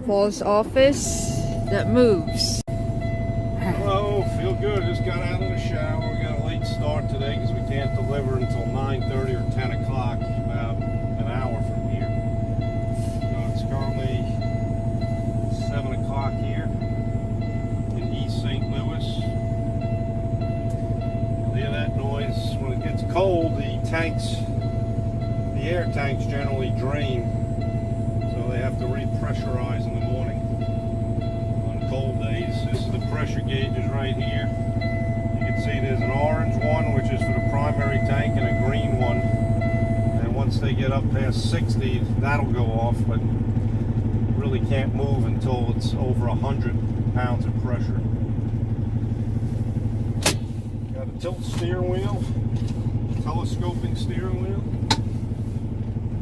Paul's office that moves. Hello, feel good. Just got out of the shower. We got a late start today because we can't deliver until 9:30 or 10 o'clock, about an hour from here. It's currently 7 o'clock here in East St. Louis. You'll hear that noise. When it gets cold, the air tanks generally drain, so they have to repressurize in the morning on cold days. This is the pressure gauges right here. You can see there's an orange one, which is for the primary tank, and a green one. And once they get up past 60, that'll go off, but really can't move until it's over 100 pounds of pressure. Got a tilt steering wheel, telescoping steering wheel.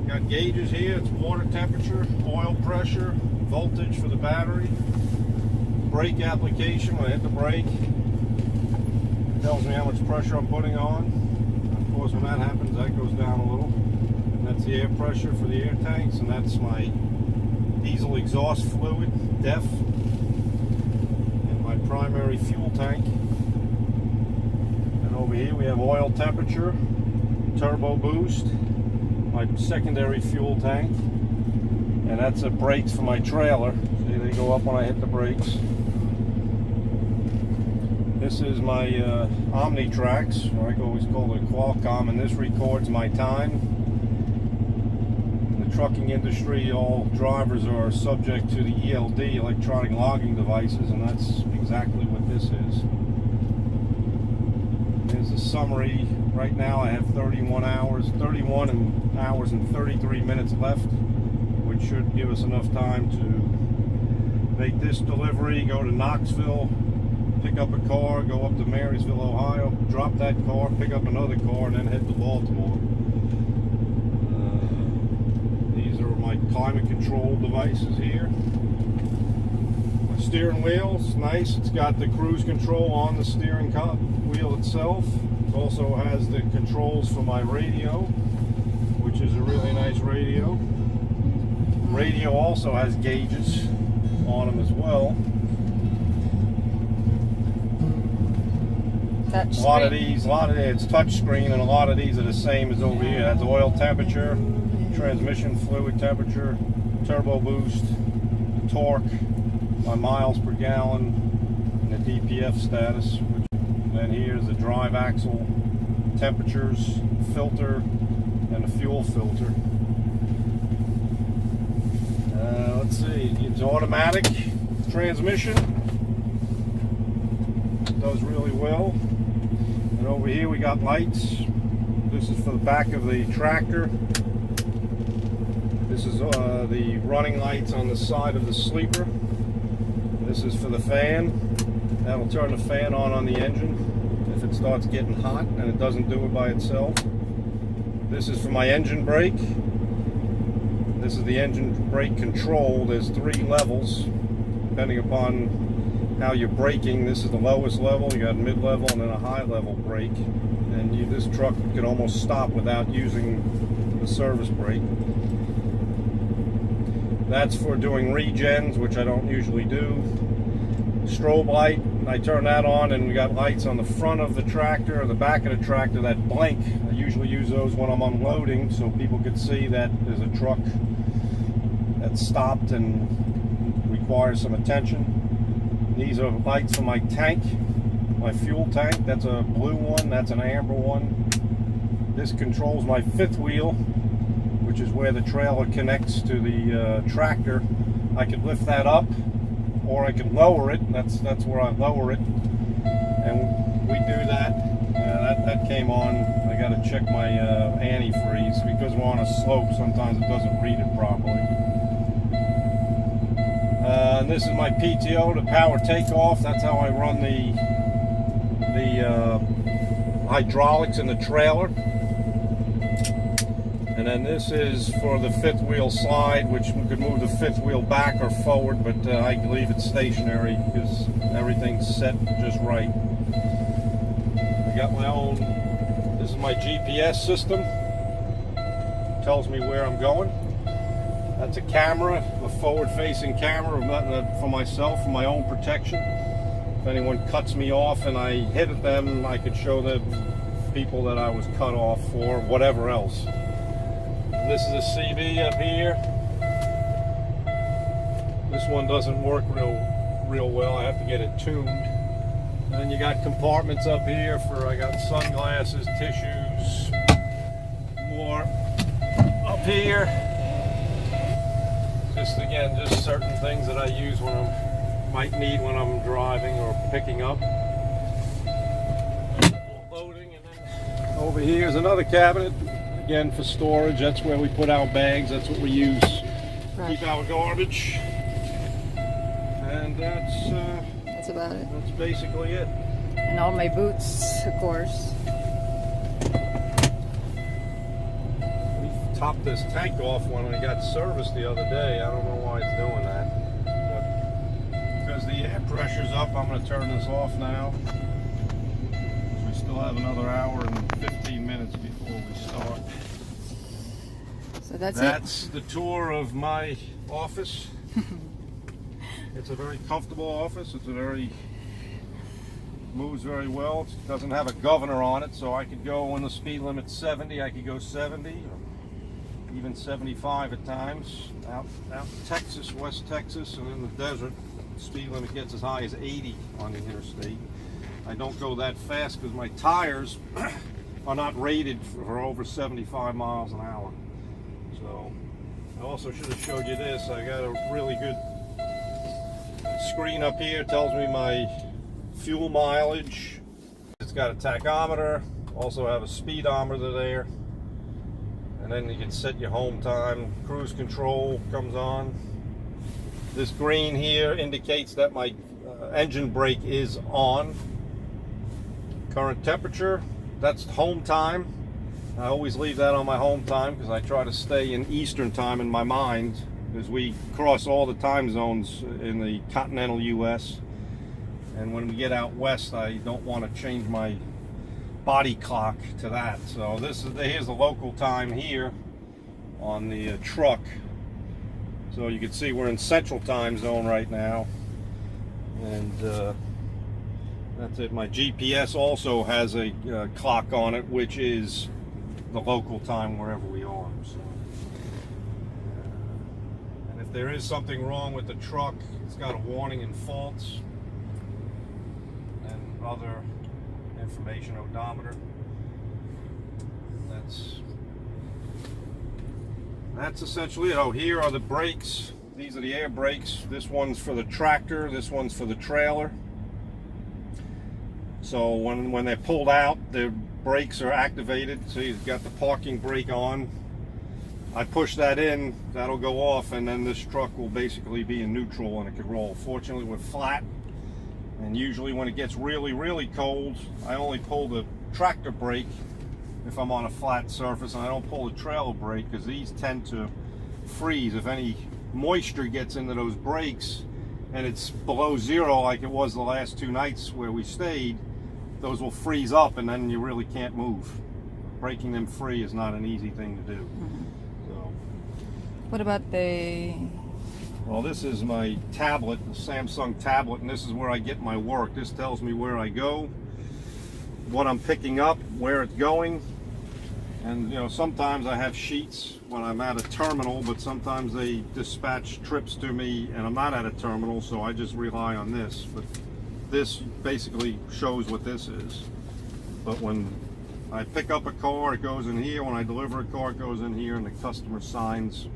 Got gauges here. It's water temperature, oil pressure, voltage for the battery, brake application. When I hit the brake, it tells me how much pressure I'm putting on. Of course, when that happens, that goes down a little. And that's the air pressure for the air tanks, and that's my diesel exhaust fluid, DEF, and my primary fuel tank. And over here we have oil temperature, turbo boost, my secondary fuel tank, and that's the brakes for my trailer. See, they go up when I hit the brakes. This is my Omnitrax, or I always call it Qualcomm, and this records my time. In the trucking industry, all drivers are subject to the ELD, electronic logging devices, and that's exactly what this is. Here's a summary. Right now I have 31 hours and 33 minutes left, which should give us enough time to make this delivery, go to Knoxville, pick up a car, go up to Marysville, Ohio, drop that car, pick up another car, and then head to Baltimore. These are my climate control devices here. My steering wheel's nice. It's got the cruise control on the steering wheel itself. It also has the controls for my radio, which is a really nice radio. Radio also has gauges on them as well. Touch A lot of it's touch screen, and a lot of these are the same as over here. It has oil temperature, transmission fluid temperature, turbo boost, the torque, my miles per gallon, and the DPF status. And here's the drive axle temperatures, filter, and the fuel filter. Let's see, it's automatic transmission. It does really well. And over here we got lights. This is for the back of the tractor. This is the running lights on the side of the sleeper. This is for the fan. That'll turn the fan on the engine if it starts getting hot, and it doesn't do it by itself. This is for my engine brake. This is the engine brake control. There's 3 levels depending upon how you're braking. This is the lowest level. You got mid-level and then a high-level brake. And this truck could almost stop without using the service brake. That's for doing regens, which I don't usually do. Strobe light, I turn that on, and we got lights on the front of the tractor or the back of the tractor that blink. I usually use those when I'm unloading so people can see that there's a truck that's stopped and requires some attention. These are lights for my tank, my fuel tank. That's a blue one, that's an amber one. This controls my 5th wheel, which is where the trailer connects to the tractor. I could lift that up, or I can lower it. That's where I lower it, and we do that. That came on. I got to check my antifreeze because we're on a slope. Sometimes it doesn't read it properly. And this is my PTO, the power takeoff. That's how I run the hydraulics in the trailer. And then this is for the 5th wheel slide, which we could move the 5th wheel back or forward, but I leave it stationary because everything's set just right. I got my own, this is my GPS system. Tells me where I'm going. That's a camera, a forward-facing camera for myself, for my own protection. If anyone cuts me off and I hit at them, I could show the people that I was cut off for, whatever else. This is a CV up here. This one doesn't work real well. I have to get it tuned. And then you got compartments up here for, I got sunglasses, tissues, more up here. Just again, just certain things that I use when might need when I'm driving or picking up. Loading, and then over here is another cabinet, again for storage. That's where we put our bags. That's what we use. Right. Keep our garbage. And that's about it. That's basically it. And all my boots, of course. We topped this tank off when I got serviced the other day. I don't know why it's doing that. But because the air pressure's up, I'm going to turn this off now. We still have another hour and 15 minutes before we start. So that's the tour of my office. It's a very comfortable office. Moves very well. It doesn't have a governor on it, so I could go when the speed limit's 70, I could go 70, or even 75 at times. Out in Texas, West Texas, and in the desert, the speed limit gets as high as 80 on the interstate. I don't go that fast because my tires are not rated for over 75 miles an hour. So I also should have showed you this. I got a really good screen up here. It tells me my fuel mileage. It's got a tachometer, also have a speedometer there, and then you can set your home time. Cruise control comes on. This green here indicates that my engine brake is on. Current temperature, that's home time. I always leave that on my home time because I try to stay in Eastern time in my mind, because we cross all the time zones in the continental US. And when we get out west, I don't want to change my body clock to that. So here's the local time here on the truck. So you can see we're in Central Time Zone right now. And that's it. My GPS also has a clock on it, which is the local time wherever we are. So, and if there is something wrong with the truck, it's got a warning and faults. Other information odometer. That's essentially it. Oh, here are the brakes. These are the air brakes. This one's for the tractor, this one's for the trailer. So when they're pulled out, the brakes are activated. So you've got the parking brake on. I push that in, that'll go off, and then this truck will basically be in neutral and it can roll. Fortunately, we're flat. And usually when it gets really, really cold, I only pull the tractor brake if I'm on a flat surface, and I don't pull the trailer brake because these tend to freeze. If any moisture gets into those brakes and it's below zero like it was the last 2 nights where we stayed, those will freeze up and then you really can't move. Breaking them free is not an easy thing to do. Mm-hmm. So, what about the... Well, this is my tablet, the Samsung tablet, and this is where I get my work. This tells me where I go, what I'm picking up, where it's going. And, you know, sometimes I have sheets when I'm at a terminal, but sometimes they dispatch trips to me and I'm not at a terminal, so I just rely on this. But this basically shows what this is. But when I pick up a car, it goes in here. When I deliver a car, it goes in here, and the customer signs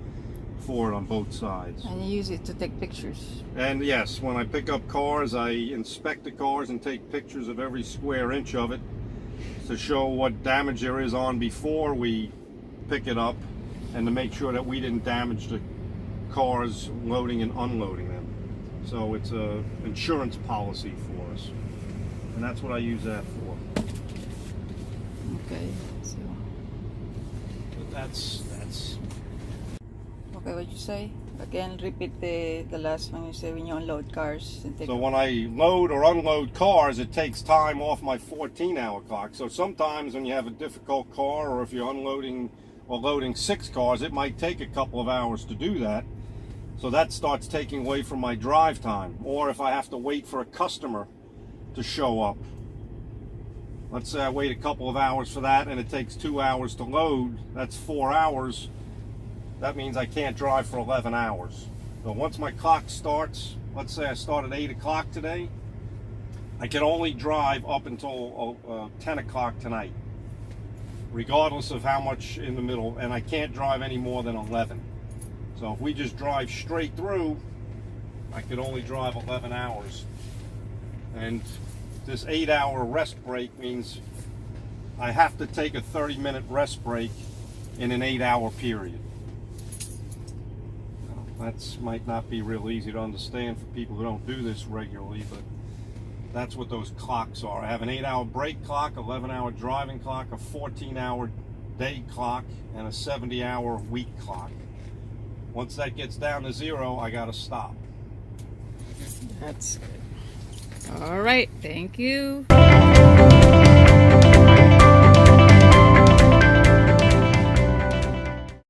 for it on both sides. And you use it to take pictures. And yes, when I pick up cars, I inspect the cars and take pictures of every square inch of it to show what damage there is on before we pick it up, and to make sure that we didn't damage the cars loading and unloading them. So it's a insurance policy for us, and that's what I use that for. Okay, so but that's okay, what you say? Again, repeat the last one you say when you unload cars. And take so when I load or unload cars, it takes time off my 14-hour clock. So sometimes when you have a difficult car, or if you're unloading or loading 6 cars, it might take a couple of hours to do that. So that starts taking away from my drive time. Or if I have to wait for a customer to show up. Let's say I wait a couple of hours for that and it takes 2 hours to load. That's 4 hours. That means I can't drive for 11 hours. So once my clock starts, let's say I start at 8 o'clock today, I can only drive up until 10 o'clock tonight, regardless of how much in the middle, and I can't drive any more than 11. So if we just drive straight through, I could only drive 11 hours. And this 8-hour rest break means I have to take a 30-minute rest break in an 8-hour period. That might not be real easy to understand for people who don't do this regularly, but that's what those clocks are. I have an 8-hour break clock, 11-hour driving clock, a 14-hour day clock, and a 70-hour week clock. Once that gets down to 0, I gotta stop. That's good. All right, thank you.